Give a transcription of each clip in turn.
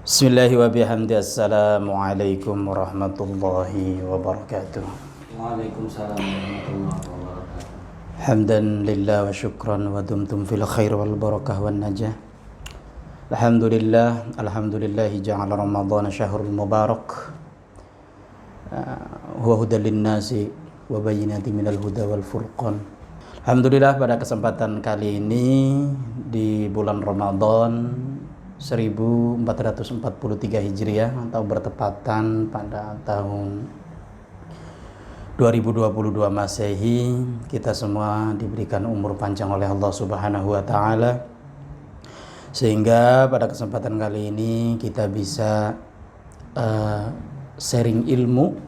Bismillahi wa bihamdi. Assalamualaikum warahmatullahi wabarakatuh. Waalaikumsalam warahmatullahi wabarakatuh. Hamdan lillah wa syukran wa dumtum fil khair wal barakah wan najah. Alhamdulillahi ja'ala Ramadhana syahrul mubarak wa hudan linnasi wa bayyinatin minal huda wal furqan. Alhamdulillah, pada kesempatan kali ini di bulan Ramadan 1443 Hijriah atau bertepatan pada tahun 2022 Masehi, kita semua diberikan umur panjang oleh Allah Subhanahu wa taala, sehingga pada kesempatan kali ini kita bisa sharing ilmu,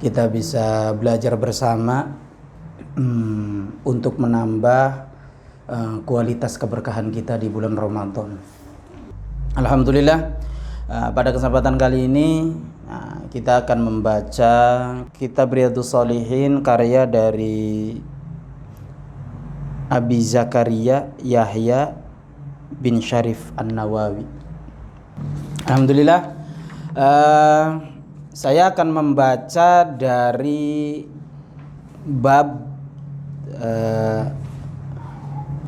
kita bisa belajar bersama untuk menambah kualitas keberkahan kita di bulan Ramadan. Alhamdulillah, pada kesempatan kali ini kita akan membaca kitab Riyadhus Shalihin karya dari Abi Zakaria Yahya bin Syarif An-Nawawi. Alhamdulillah, saya akan membaca dari bab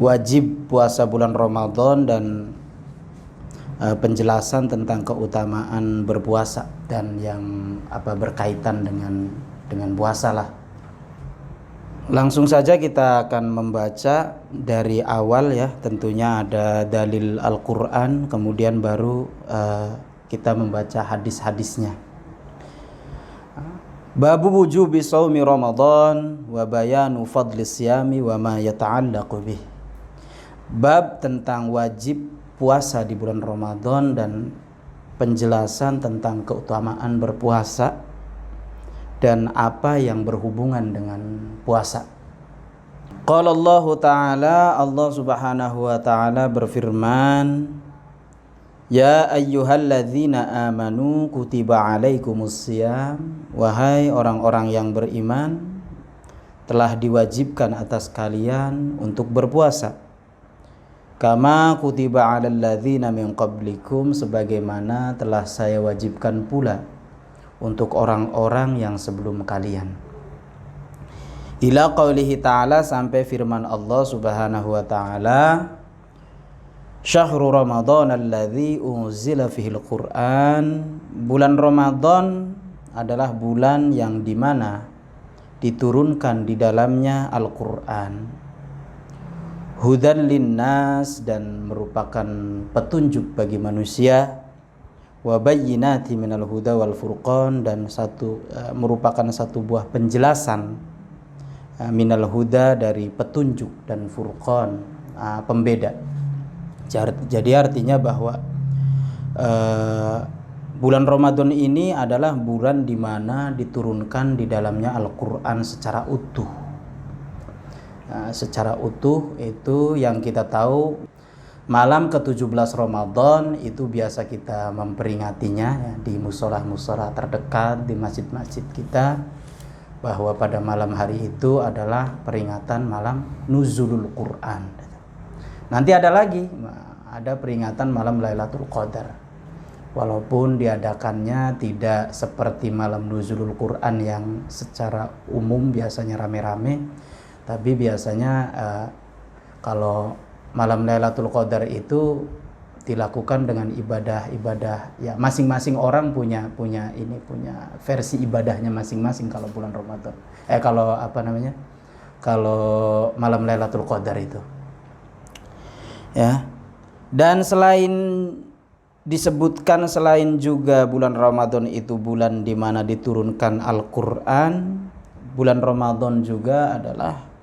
wajib puasa bulan Ramadan dan penjelasan tentang keutamaan berpuasa dan yang berkaitan dengan puasa lah. Langsung saja kita akan membaca dari awal ya, tentunya ada dalil Al-Qur'an, kemudian baru kita membaca hadis-hadisnya. Babu wujubi shaumi Ramadan wa bayanu fadli siyami wa ma yata'allaqu bih. Bab tentang wajib puasa di bulan Ramadan dan penjelasan tentang keutamaan berpuasa dan apa yang berhubungan dengan puasa. Qala Allah Ta'ala, Allah Subhanahu wa Ta'ala berfirman, Ya ayyuhalladzina amanu kutiba alaikumusiyam, wahai orang-orang yang beriman, telah diwajibkan atas kalian untuk berpuasa. Kama kutiba 'alal ladzina min qablikum, sebagaimana telah saya wajibkan pula untuk orang-orang yang sebelum kalian. Ila qaulihi ta'ala, sampai firman Allah Subhanahu wa ta'ala, Syahrul Ramadan alladzi unzila fihil Qur'an, bulan Ramadan adalah bulan yang dimana diturunkan di dalamnya Al-Qur'an. Hudan linnas, dan merupakan petunjuk bagi manusia, wa bayyinati minal huda wal furqan, dan merupakan satu buah penjelasan minal huda, dari petunjuk, dan furqan, pembeda. Jadi artinya bahwa bulan Ramadan ini adalah bulan di mana diturunkan di dalamnya Al-Qur'an secara utuh. Secara utuh itu yang kita tahu, malam ke-17 Ramadan itu biasa kita memperingatinya ya, di musola-musola terdekat, di masjid-masjid kita, bahwa pada malam hari itu adalah peringatan malam nuzulul Quran. Nanti ada lagi, ada peringatan malam Lailatul Qadar, walaupun diadakannya tidak seperti malam nuzulul Quran yang secara umum biasanya rame-rame. Tapi biasanya kalau malam Lailatul Qadar itu dilakukan dengan ibadah-ibadah ya, masing-masing orang punya versi ibadahnya masing-masing kalau bulan Ramadan. Kalau malam Lailatul Qadar itu. Ya. Dan disebutkan selain juga bulan Ramadan itu bulan di mana diturunkan Al-Qur'an, bulan Ramadan juga adalah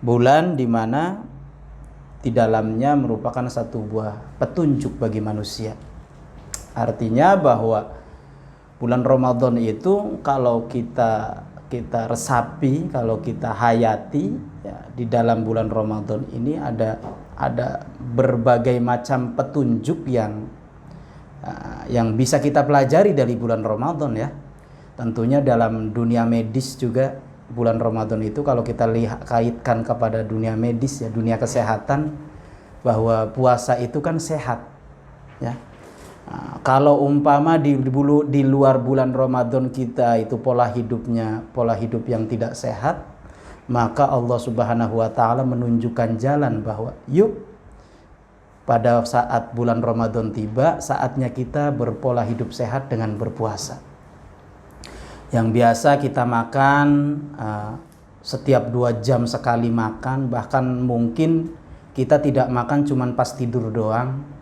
bulan di mana di dalamnya merupakan satu buah petunjuk bagi manusia. Artinya bahwa bulan Ramadan itu kalau kita resapi, kalau kita hayati ya, di dalam bulan Ramadan ini ada berbagai macam petunjuk yang bisa kita pelajari dari bulan Ramadan ya. Tentunya dalam dunia medis juga bulan Ramadan itu kalau kita kaitkan kepada dunia medis ya, dunia kesehatan, bahwa puasa itu kan sehat ya. Kalau umpama di luar bulan Ramadan kita itu pola hidup yang tidak sehat, maka Allah Subhanahu wa taala menunjukkan jalan bahwa yuk pada saat bulan Ramadan tiba, saatnya kita berpola hidup sehat dengan berpuasa. Yang biasa kita makan setiap 2 jam sekali makan, bahkan mungkin kita tidak makan cuman pas tidur doang.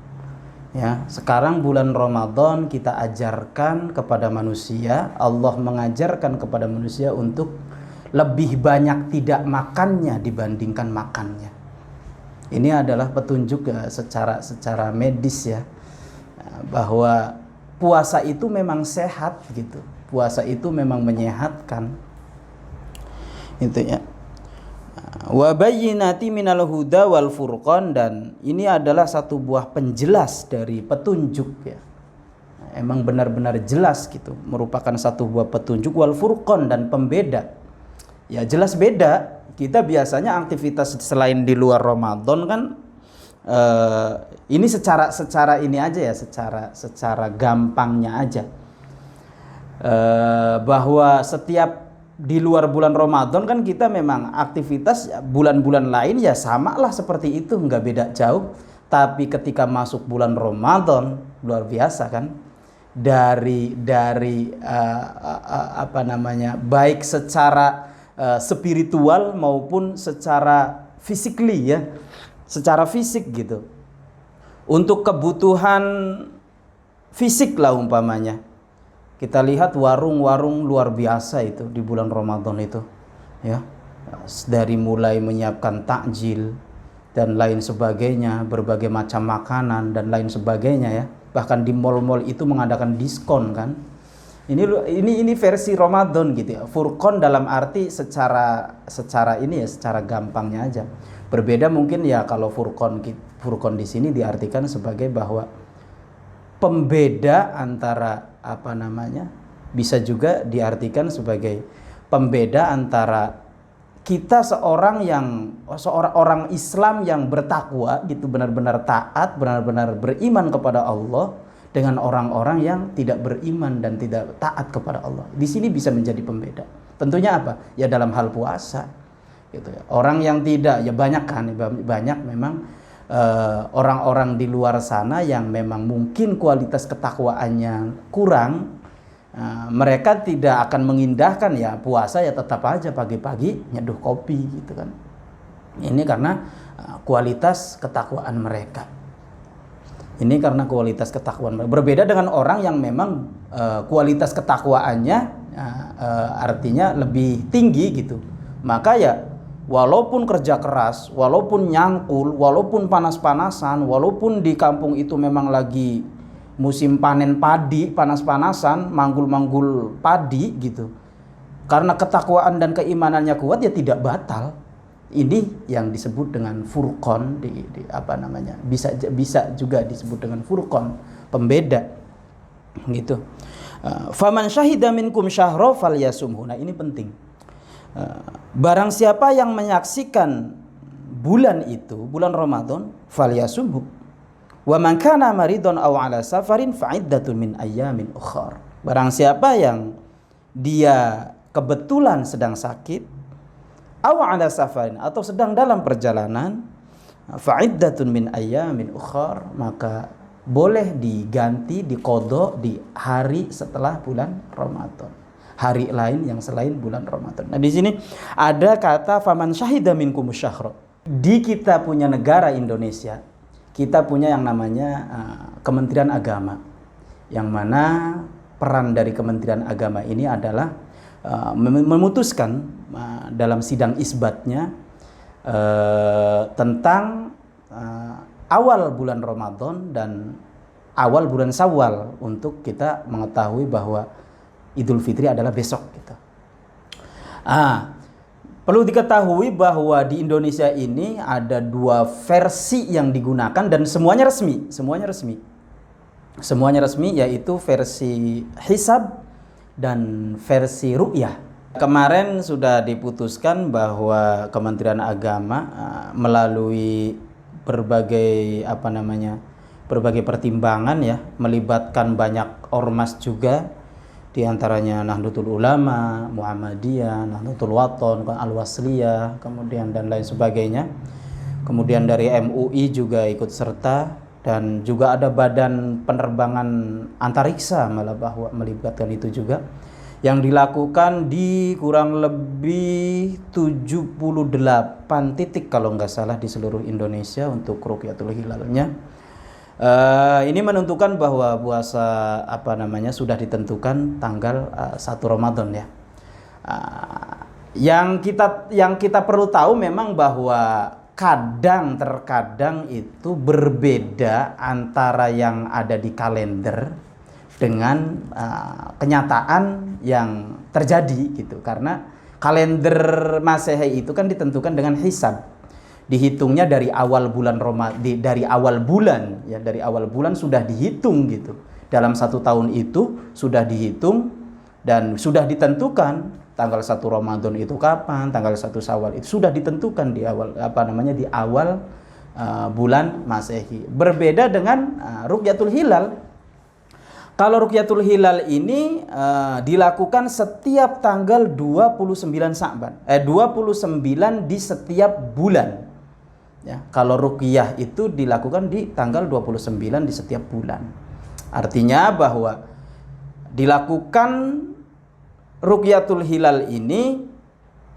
Ya, sekarang bulan Ramadan kita ajarkan kepada manusia, Allah mengajarkan kepada manusia untuk lebih banyak tidak makannya dibandingkan makannya. Ini adalah petunjuk secara medis ya, bahwa puasa itu memang sehat gitu. Puasa itu memang menyehatkan. Itu ya. Wa bayyinati minal huda wal furqan, dan ini adalah satu buah penjelas dari petunjuk ya. Emang benar-benar jelas gitu, merupakan satu buah petunjuk wal furqan dan pembeda. Ya jelas beda. Kita biasanya aktivitas selain di luar Ramadan kan ini secara ini aja ya, secara gampangnya aja. Bahwa setiap di luar bulan Ramadan kan kita memang aktivitas bulan-bulan lain ya sama lah seperti itu, nggak beda jauh. Tapi ketika masuk bulan Ramadan luar biasa kan, dari apa namanya, baik secara spiritual maupun secara physically ya, secara fisik gitu. Untuk kebutuhan fisik lah umpamanya, kita lihat warung-warung luar biasa itu di bulan Ramadan itu ya, dari mulai menyiapkan takjil dan lain sebagainya, berbagai macam makanan dan lain sebagainya ya. Bahkan di mal-mal itu mengadakan diskon kan. Ini versi Ramadan gitu ya. Furqan dalam arti secara ini ya, secara gampangnya aja. Berbeda mungkin ya kalau furqan di sini diartikan sebagai bahwa pembeda antara apa namanya, bisa juga diartikan sebagai pembeda antara kita seorang Islam yang bertakwa gitu, benar-benar taat, benar-benar beriman kepada Allah, dengan orang-orang yang tidak beriman dan tidak taat kepada Allah. Di sini bisa menjadi pembeda. Tentunya apa? Ya dalam hal puasa gitu ya. Orang yang tidak, ya banyak memang orang-orang di luar sana yang memang mungkin kualitas ketakwaannya kurang, mereka tidak akan mengindahkan ya puasa, ya tetap aja pagi-pagi nyeduh kopi gitu kan. Ini karena kualitas ketakwaan mereka. Ini karena kualitas ketakwaan mereka. Berbeda dengan orang yang memang kualitas ketakwaannya artinya lebih tinggi gitu. Maka ya walaupun kerja keras, walaupun nyangkul, walaupun panas-panasan, walaupun di kampung itu memang lagi musim panen padi, panas-panasan, manggul-manggul padi gitu. Karena ketakwaan dan keimanannya kuat, ya tidak batal. Ini yang disebut dengan furqan di apa namanya? Bisa juga disebut dengan furqan, pembeda. Gitu. Faman syahida minkum syahra falyasumhu. Nah, ini penting. Barang siapa yang menyaksikan bulan itu, bulan Ramadan, falyasumhu. Wa man kana maridun aw ala safarin fa'iddatun min ayyamin ukhar. Barang siapa yang dia kebetulan sedang sakit, aw ala safarin, atau sedang dalam perjalanan, fa'iddatun min ayyamin ukhar, maka boleh diganti, diqadha di hari setelah bulan Ramadan, hari lain yang selain bulan Ramadan. Nah, di sini ada kata faman syahida minkum syahra. Di kita punya negara Indonesia, kita punya yang namanya Kementerian Agama, yang mana peran dari Kementerian Agama ini adalah memutuskan dalam sidang isbatnya tentang awal bulan Ramadan dan awal bulan Syawal, untuk kita mengetahui bahwa Idul Fitri adalah besok gitu. Perlu diketahui bahwa di Indonesia ini ada 2 versi yang digunakan dan semuanya resmi, yaitu versi hisab dan versi ru'yah. Kemarin sudah diputuskan bahwa Kementerian Agama melalui berbagai berbagai pertimbangan ya, melibatkan banyak ormas juga, di antaranya Nahdlatul Ulama, Muhammadiyah, Nahdlatul Wathon, Al-Wasliyah, kemudian dan lain sebagainya. Kemudian dari MUI juga ikut serta, dan juga ada badan penerbangan antariksa malah bahwa melibatkan itu juga, yang dilakukan di kurang lebih 78 titik kalau nggak salah di seluruh Indonesia untuk Rukyatul Hilalnya. Ini menentukan bahwa puasa sudah ditentukan tanggal 1 Ramadan ya. Yang kita perlu tahu memang bahwa terkadang itu berbeda antara yang ada di kalender dengan kenyataan yang terjadi gitu, karena kalender Masehi itu kan ditentukan dengan hisab, dihitungnya dari awal bulan dari awal bulan sudah dihitung gitu, dalam 1 tahun itu sudah dihitung dan sudah ditentukan tanggal 1 Ramadan itu kapan, tanggal 1 Syawal itu sudah ditentukan di awal di awal bulan Masehi. Berbeda dengan Rukyatul Hilal. Kalau Rukyatul Hilal ini dilakukan setiap tanggal 29 Sya'ban. 29 di setiap bulan. Ya, kalau ruqyah itu dilakukan di tanggal 29 di setiap bulan. Artinya bahwa dilakukan Rukyatul Hilal ini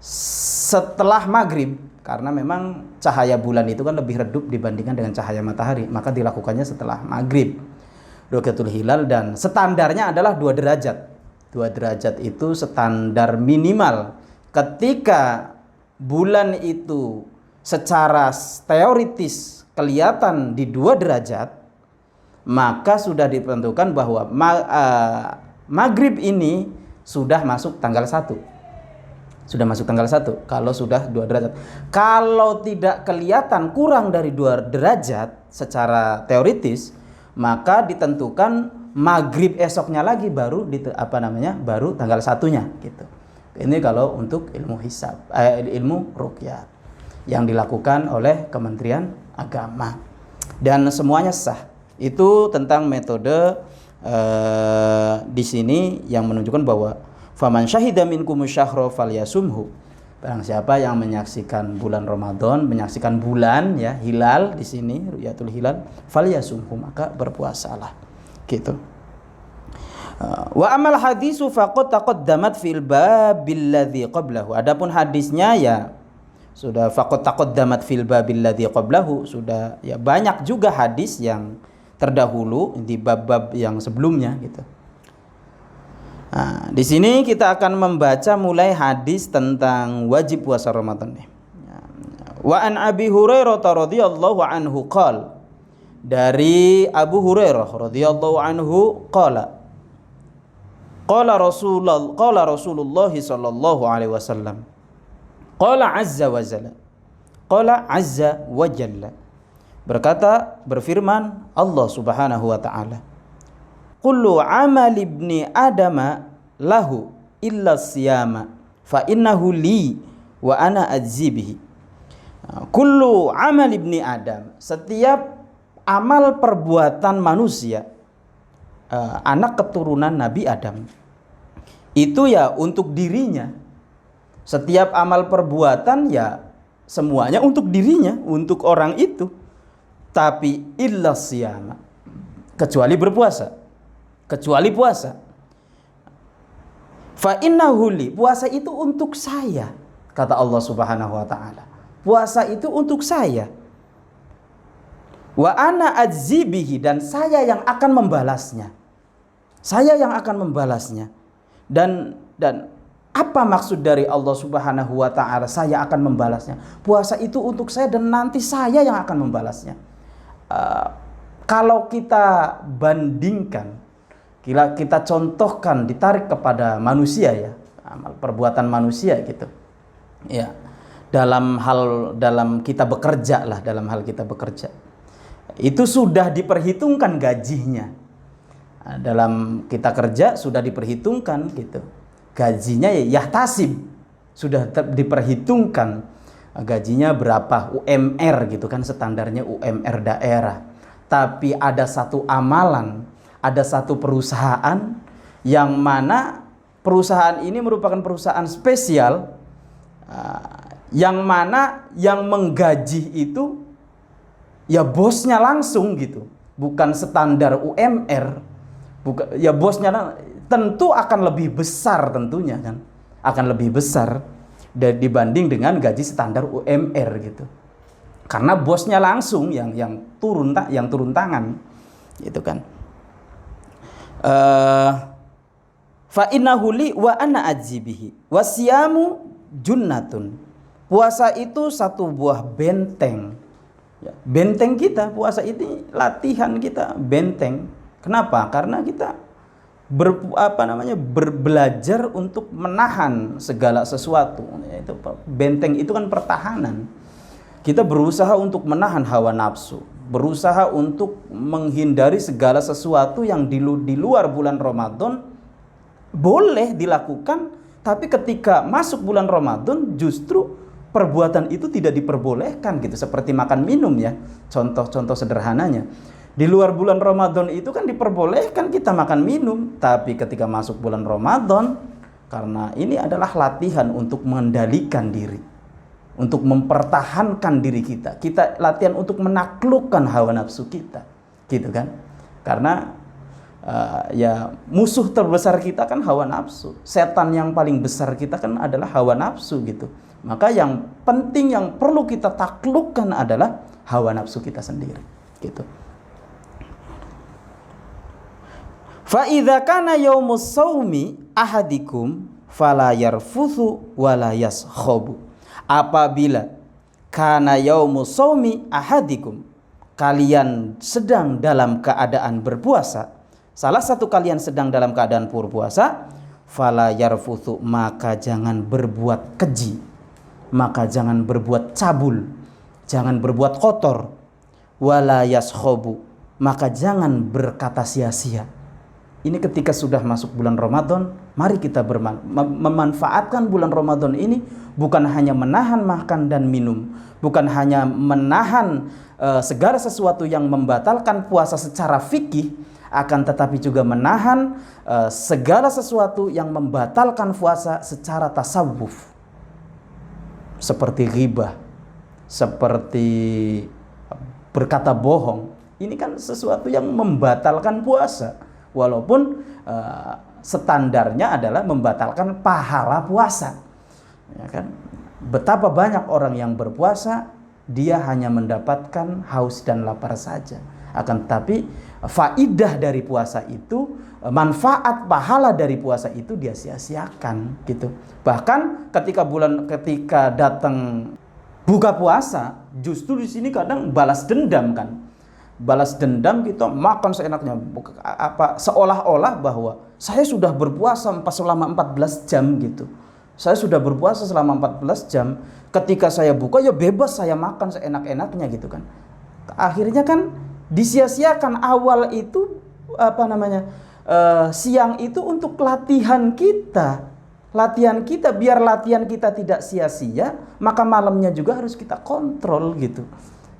setelah maghrib, karena memang cahaya bulan itu kan lebih redup dibandingkan dengan cahaya matahari, maka dilakukannya setelah maghrib Rukyatul Hilal, dan standarnya adalah 2 derajat. 2 derajat itu standar minimal. Ketika bulan itu secara teoritis kelihatan di 2 derajat, maka sudah ditentukan bahwa maghrib ini sudah masuk tanggal 1. Sudah masuk tanggal 1 kalau sudah 2 derajat. Kalau tidak kelihatan kurang dari 2 derajat secara teoritis, maka ditentukan maghrib esoknya lagi baru baru tanggal 1-nya gitu. Ini kalau untuk ilmu hisab, ilmu ruqyah yang dilakukan oleh Kementerian Agama, dan semuanya sah. Itu tentang metode di sini yang menunjukkan bahwa faman syahida minkum syahra falyasumhu. Barang siapa yang menyaksikan bulan Ramadan, menyaksikan bulan ya, hilal di sini, ru'yatul hilal, falyasumhu, maka berpuasalah. Gitu. Wa amal hadisu faqad taqaddamat fil babil ladzi qablahu. Adapun hadisnya ya sudah faqad taqaddamat fil babil ladzi qablahu, sudah ya banyak juga hadis yang terdahulu di bab-bab yang sebelumnya gitu. Nah, di sini kita akan membaca mulai hadis tentang wajib puasa Ramadan nih. Wa an Abi Hurairah radhiyallahu anhu qala, dari Abu Hurairah radhiyallahu anhu qala Rasulullah sallallahu alaihi wasallam qala azza wa jalla, berfirman Allah Subhanahu wa taala, kullu amal ibni adama lahu illa siyama fa innahu li wa ana ajzi bihi. Kullu amal ibni adam, setiap amal perbuatan manusia, anak keturunan Nabi Adam, itu ya untuk dirinya. Setiap amal perbuatan ya semuanya untuk dirinya, untuk orang itu. Tapi illa siyama, kecuali berpuasa, kecuali puasa. Fa innahu li, puasa itu untuk saya, kata Allah Subhanahu wa taala. Puasa itu untuk saya. Wa ana ajzi bihi, dan saya yang akan membalasnya. Saya yang akan membalasnya. Dan apa maksud dari Allah Subhanahu wa taala saya akan membalasnya? Puasa itu untuk saya dan nanti saya yang akan membalasnya. Kalau kita bandingkan, kita contohkan, ditarik kepada manusia ya, amal perbuatan manusia gitu. Ya. Dalam kita bekerja lah, dalam hal kita bekerja. Itu sudah diperhitungkan gajinya. Dalam kita kerja sudah diperhitungkan gitu. Gajinya ya yahtasib, sudah diperhitungkan gajinya berapa, UMR gitu kan, standarnya UMR daerah. Tapi ada satu amalan, ada satu perusahaan yang mana perusahaan ini merupakan perusahaan spesial, yang mana yang menggaji itu ya bosnya langsung gitu, bukan standar UMR, bukan ya bosnya, tentu akan lebih besar tentunya kan, akan lebih besar dibanding dengan gaji standar UMR gitu. Karena bosnya langsung yang turun tangan gitu kan. Fa innahu li wa ana ajibihi wasiyamu junnatun. Puasa itu satu buah benteng. Ya, benteng kita, puasa ini latihan kita, benteng. Kenapa? Karena kita belajar untuk menahan segala sesuatu. Itu benteng itu kan pertahanan. Kita berusaha untuk menahan hawa nafsu, berusaha untuk menghindari segala sesuatu yang di luar bulan Ramadan boleh dilakukan, tapi ketika masuk bulan Ramadan justru perbuatan itu tidak diperbolehkan gitu, seperti makan minum ya. Contoh-contoh sederhananya. Di luar bulan Ramadan itu kan diperbolehkan kita makan minum, tapi ketika masuk bulan Ramadan, karena ini adalah latihan untuk mengendalikan diri, untuk mempertahankan diri kita. Kita latihan untuk menaklukkan hawa nafsu kita, gitu kan? Karena ya musuh terbesar kita kan hawa nafsu. Setan yang paling besar kita kan adalah hawa nafsu gitu. Maka yang penting yang perlu kita taklukkan adalah hawa nafsu kita sendiri, gitu. Fa idza kana yaumus shaumi ahadikum fala yarfuthu wala yaskhabu. Apabila kana yaumus shaumi ahadikum, kalian sedang dalam keadaan berpuasa, salah satu kalian sedang dalam keadaan berpuasa, fala yarfuthu, maka jangan berbuat keji, maka jangan berbuat cabul, jangan berbuat kotor, wala yaskhabu, maka jangan berkata sia-sia. Ini ketika sudah masuk bulan Ramadan, mari kita memanfaatkan bulan Ramadan ini bukan hanya menahan makan dan minum, bukan hanya menahan segala sesuatu yang membatalkan puasa secara fikih, akan tetapi juga menahan segala sesuatu yang membatalkan puasa secara tasawuf, seperti ghibah, seperti berkata bohong. Ini kan sesuatu yang membatalkan puasa. Walaupun standarnya adalah membatalkan pahala puasa, ya kan? Betapa banyak orang yang berpuasa dia hanya mendapatkan haus dan lapar saja, akan tetapi faidah dari puasa itu, manfaat pahala dari puasa itu dia sia-siakan gitu. Bahkan ketika datang buka puasa, justru di sini kadang balas dendam kan. Balas dendam, kita makan seenaknya, seolah-olah bahwa saya sudah berpuasa selama 14 jam gitu. Saya sudah berpuasa selama 14 jam, ketika saya buka ya bebas saya makan seenak-enaknya gitu kan. Akhirnya kan disia-siakan awal itu siang itu untuk latihan kita. Latihan kita, biar latihan kita tidak sia-sia, maka malamnya juga harus kita kontrol gitu.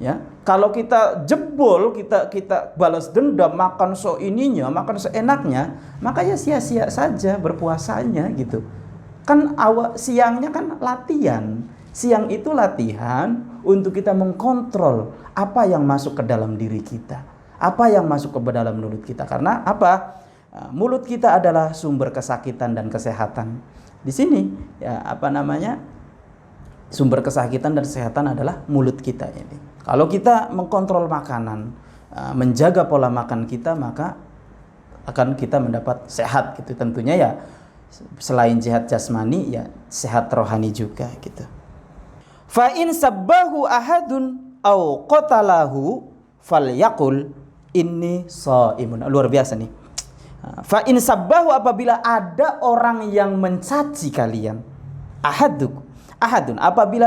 Ya, kalau kita jebol, kita balas dendam, makan makan seenaknya, maka ya sia-sia saja berpuasanya gitu. Kan siangnya kan latihan. Siang itu latihan untuk kita mengkontrol apa yang masuk ke dalam diri kita, apa yang masuk ke dalam mulut kita. Karena apa? Mulut kita adalah sumber kesakitan dan kesehatan. Di sini ya sumber kesakitan dan kesehatan adalah mulut kita ini. Kalau kita mengkontrol makanan, menjaga pola makan kita, maka akan kita mendapat sehat gitu. Tentunya ya selain sehat jasmani ya sehat rohani juga gitu. Fa in sabbahu ahadun au qatalahu falyaqul inni shaimun. Luar biasa nih. Fa in sabbahu, apabila ada orang yang mencaci kalian, ahadun, apabila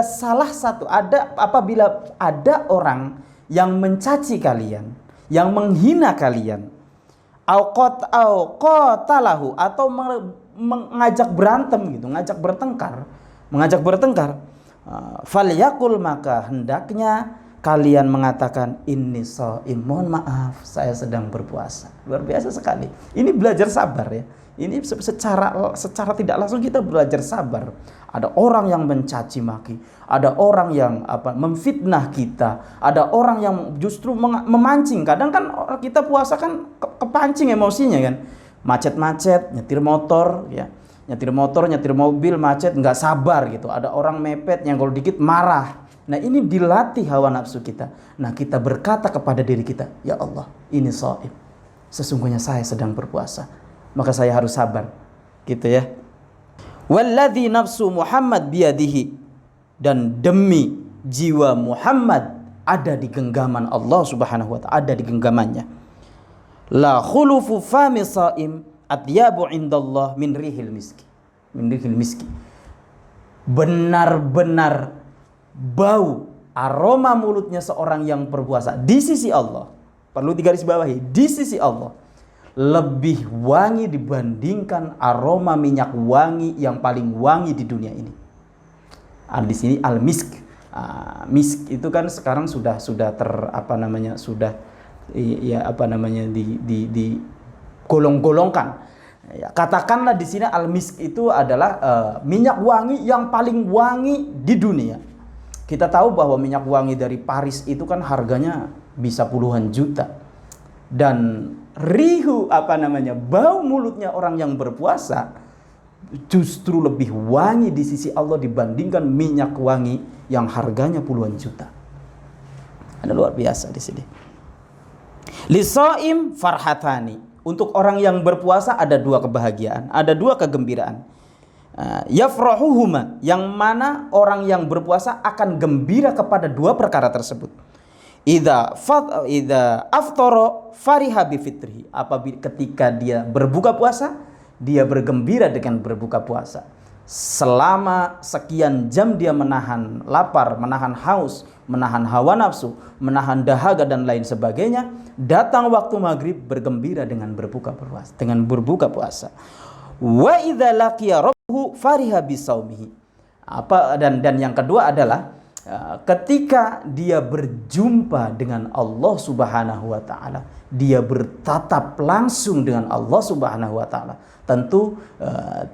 ada orang yang mencaci kalian, yang menghina kalian, au qatalahu, atau mengajak berantem gitu, mengajak bertengkar, falyaqul, maka hendaknya kalian mengatakan inni shaim, mohon maaf saya sedang berpuasa. Luar biasa sekali. Ini belajar sabar ya. Ini secara tidak langsung kita belajar sabar. Ada orang yang mencaci maki, ada orang yang memfitnah kita, ada orang yang justru memancing. Kadang kan kita puasa kan kepancing emosinya kan. Macet-macet, nyetir motor ya. Nyetir mobil macet, nggak sabar gitu. Ada orang mepet yang kalau dikit marah. Nah, ini dilatih hawa nafsu kita. Nah, kita berkata kepada diri kita, ya Allah, ini shaim. Sesungguhnya saya sedang berpuasa. Maka saya harus sabar. Gitu ya. Walladzi nafsu Muhammad biyadihi, dan demi jiwa Muhammad ada di genggaman Allah Subhanahu wa ta'ala, ada di genggamannya. La khulufu fami shaim atyabu indallah min rihil miski. Min rihil miski. Benar-benar bau aroma mulutnya seorang yang berpuasa di sisi Allah, perlu digarisbawahi, di sisi Allah lebih wangi dibandingkan aroma minyak wangi yang paling wangi di dunia ini. Di sini al-misk. Misk itu kan sekarang sudah digolong-golongkan. Ya, katakanlah di sini al-misk itu adalah minyak wangi yang paling wangi di dunia. Kita tahu bahwa minyak wangi dari Paris itu kan harganya bisa puluhan juta. Dan bau mulutnya orang yang berpuasa justru lebih wangi di sisi Allah dibandingkan minyak wangi yang harganya puluhan juta. Ada luar biasa di sini. Lisaim farhatani. Untuk orang yang berpuasa ada dua kebahagiaan, ada dua kegembiraan. Yafrahuhuma, yang mana orang yang berpuasa akan gembira kepada dua perkara tersebut. Idza aftara fariha bi fitrihi. Apabila ketika dia berbuka puasa, dia bergembira dengan berbuka puasa. Selama sekian jam dia menahan lapar, menahan haus, menahan hawa nafsu, menahan dahaga dan lain sebagainya, datang waktu maghrib bergembira dengan berbuka puasa. Wa idza laqiya rabbuhu fariha bisaumihi. Dan yang kedua adalah ketika dia berjumpa dengan Allah Subhanahu wa ta'ala, dia bertatap langsung dengan Allah Subhanahu wa ta'ala, tentu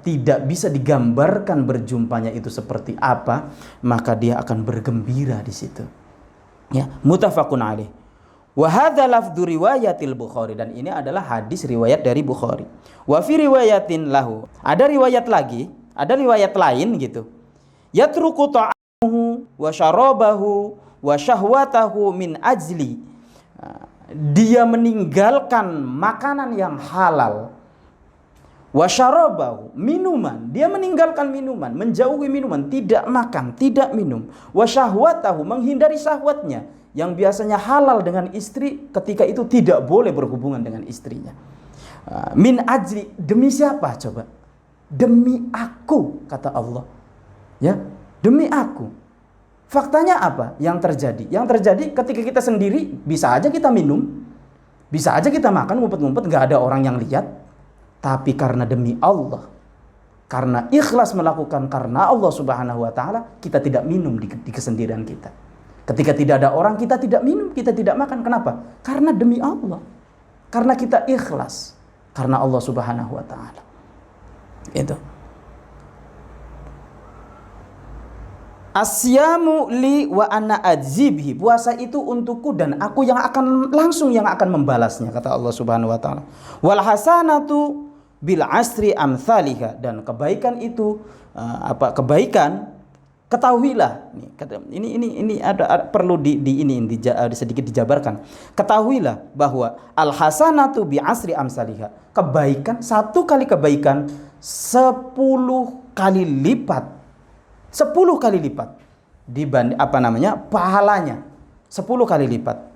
tidak bisa digambarkan berjumpanya itu seperti apa, maka dia akan bergembira di situ. Ya, muttafaqun alaih. Wa hadza lafdzu riwayatil Bukhari, dan ini adalah hadis riwayat dari Bukhari. Wa fi riwayatin lahu, ada riwayat lagi, ada riwayat lain gitu. Yatruku wa syarabahu wa syahwatahu min ajli, dia meninggalkan makanan yang halal, wa syarabahu, minuman, dia meninggalkan minuman, menjauhi minuman, tidak makan, tidak minum, wa syahwatahu, menghindari syahwatnya yang biasanya halal dengan istri, ketika itu tidak boleh berhubungan dengan istrinya. Min ajli, demi siapa coba? Demi aku, kata Allah. Ya, demi aku. Faktanya apa yang terjadi? Yang terjadi ketika kita sendiri, bisa aja kita minum, bisa aja kita makan, ngumpet-ngumpet, gak ada orang yang lihat. Tapi karena demi Allah, karena ikhlas melakukan karena Allah Subhanahu wa ta'ala, kita tidak minum di kesendirian kita. Ketika tidak ada orang, kita tidak minum, kita tidak makan. Kenapa? Karena demi Allah. Karena kita ikhlas karena Allah Subhanahu wa ta'ala. Itu. Asyamu li wa ana adzibhi. Puasa itu untukku dan aku yang akan membalasnya, kata Allah Subhanahu wa taala. Wal hasanatu bil asri amsalihha, dan kebaikan itu kebaikan, ketahuilah. Ini ada perlu sedikit dijabarkan. Ketahuilah bahwa al hasanatu bi asri amsalihha. Kebaikan, satu kali kebaikan 10 kali lipat. 10 kali lipat dibanding pahalanya 10 kali lipat.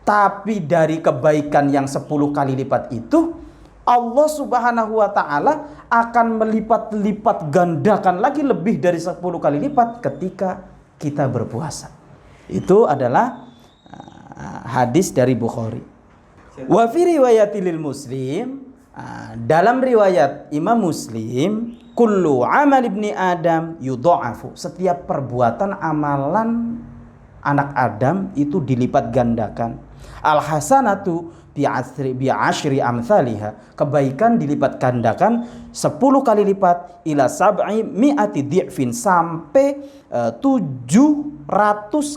Tapi dari kebaikan yang 10 kali lipat itu, Allah Subhanahu wa ta'ala akan melipat-lipat gandakan lagi lebih dari 10 kali lipat ketika kita berpuasa. Itu adalah hadis dari Bukhari. Wa fi riwayatil Muslim, dalam riwayat Imam Muslim, kullu amal ibni Adam yudha'afu, setiap perbuatan amalan anak Adam itu dilipat gandakan. Al hasanatu bi asyri amsalha, kebaikan dilipat gandakan 10 kali lipat, ila sab'i mi'ati dhi'fin, sampai 700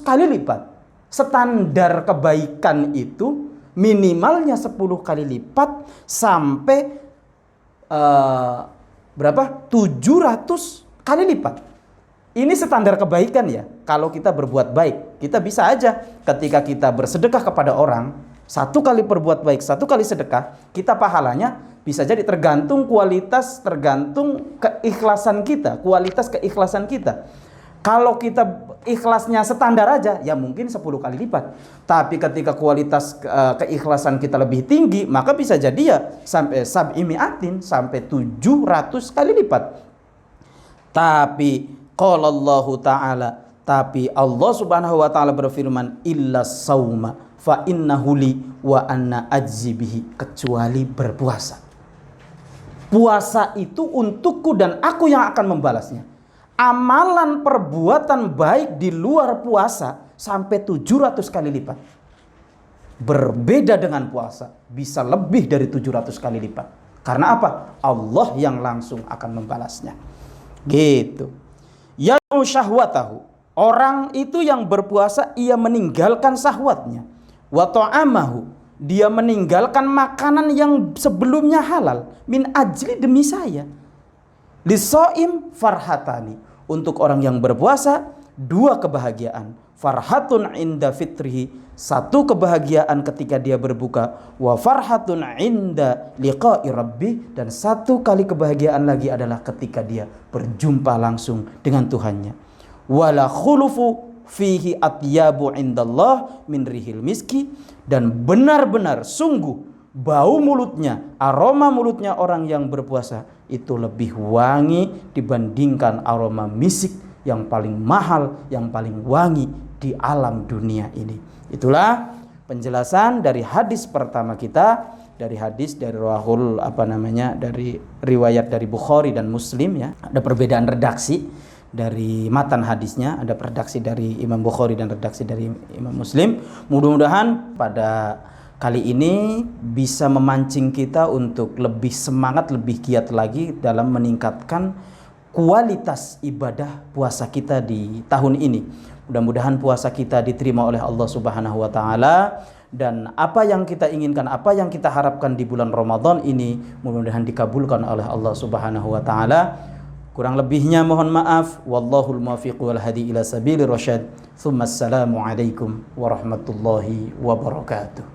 kali lipat. Standar kebaikan itu minimalnya 10 kali lipat sampai berapa? 700 kali lipat. Ini standar kebaikan ya. Kalau kita berbuat baik, kita bisa aja ketika kita bersedekah kepada orang, 1 kali berbuat baik, 1 kali sedekah, kita pahalanya bisa jadi tergantung keikhlasan kita, kualitas keikhlasan kita. Kalau kita ikhlasnya standar aja, ya mungkin 10 kali lipat. Tapi ketika kualitas keikhlasan kita lebih tinggi, maka bisa jadi ya sampai sab'imi'atin, sampai 700 kali lipat. Tapi qala Allah Ta'ala, tapi Allah Subhanahu wa taala berfirman, illa sauma fa innahu li wa anna ajzi bihi, kecuali berpuasa. Puasa itu untukku dan aku yang akan membalasnya. Amalan perbuatan baik di luar puasa sampai 700 kali lipat. Berbeda dengan puasa, bisa lebih dari 700 kali lipat. Karena apa? Allah yang langsung akan membalasnya. Gitu. Ya'u syahwatahu, orang itu yang berpuasa ia meninggalkan syahwatnya. Wa ta'amahu, dia meninggalkan makanan yang sebelumnya halal, min ajli, demi saya. Lisoim farhatani, untuk orang yang berpuasa 2 kebahagiaan. Farhatun inda fitrihi, 1 kebahagiaan ketika dia berbuka. Wa farhatun inda liqa'i rabbi, dan 1 kali kebahagiaan lagi adalah ketika dia berjumpa langsung dengan Tuhannya. Wala khulufu fihi atyabu indallah min rihil miski, dan benar-benar sungguh bau mulutnya, aroma mulutnya orang yang berpuasa itu lebih wangi dibandingkan aroma misik yang paling mahal, yang paling wangi di alam dunia ini. Itulah penjelasan dari hadis pertama kita, dari hadis dari dari riwayat dari Bukhari dan Muslim ya. Ada perbedaan redaksi dari matan hadisnya, ada redaksi dari Imam Bukhari dan redaksi dari Imam Muslim. Mudah-mudahan pada kali ini bisa memancing kita untuk lebih semangat, lebih giat lagi dalam meningkatkan kualitas ibadah puasa kita di tahun ini. Mudah-mudahan puasa kita diterima oleh Allah Subhanahu wa taala, dan apa yang kita inginkan, apa yang kita harapkan di bulan Ramadan ini mudah-mudahan dikabulkan oleh Allah Subhanahu wa taala. Kurang lebihnya mohon maaf. Wallahul muwaffiq wal hadi ila sabilir rasyad. Tsumma assalamu alaikum warahmatullahi wabarakatuh.